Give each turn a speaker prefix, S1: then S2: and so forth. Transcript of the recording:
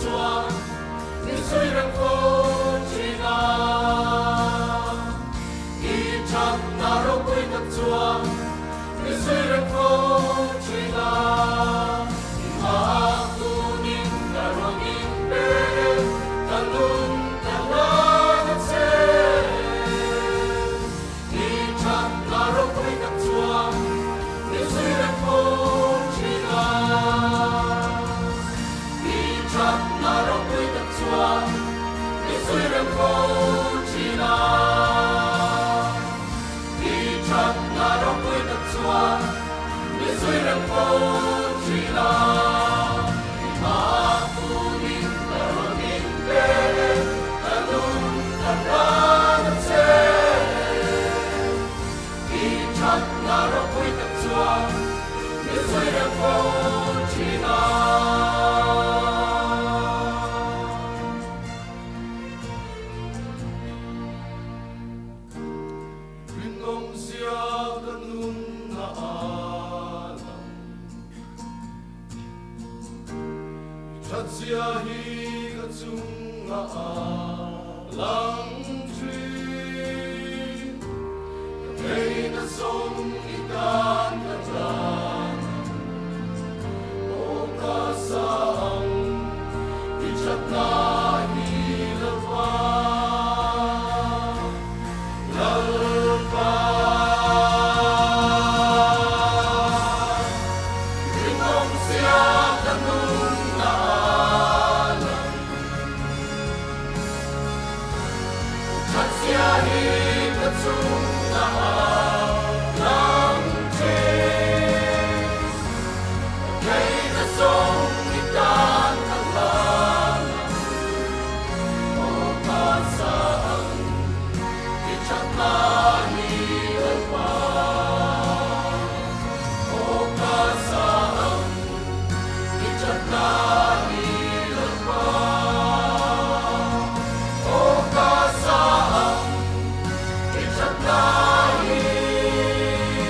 S1: chúa ni suy răng phố chỉ na đi chăm na rong quên tập chúa ni suy răng phố chỉ na ma tu nin na rong in be ta lung ta la na se đi chăm na rong quên tập chúa ni suy răng phố chỉ na na rong quên tập chúa ni suy răng phố chỉ na đi chăm na rong quên tập chúa ni suy răng phố chỉ na ma tu nin na rong in be ta lung ta la na se đi chăm na rong quên tập chúa ni suy răng phố chỉ na Sia hi ka chung lang tree Kay na song itan ka dyan O kasang Ichat na hilapa Lalpa Ringong siya kanung Sia hi ka chung lang tree Kay na song itan ka lang O kasang Ichat na hilapa O kasang Ichat na hilapa O kasang Ichat na hilapa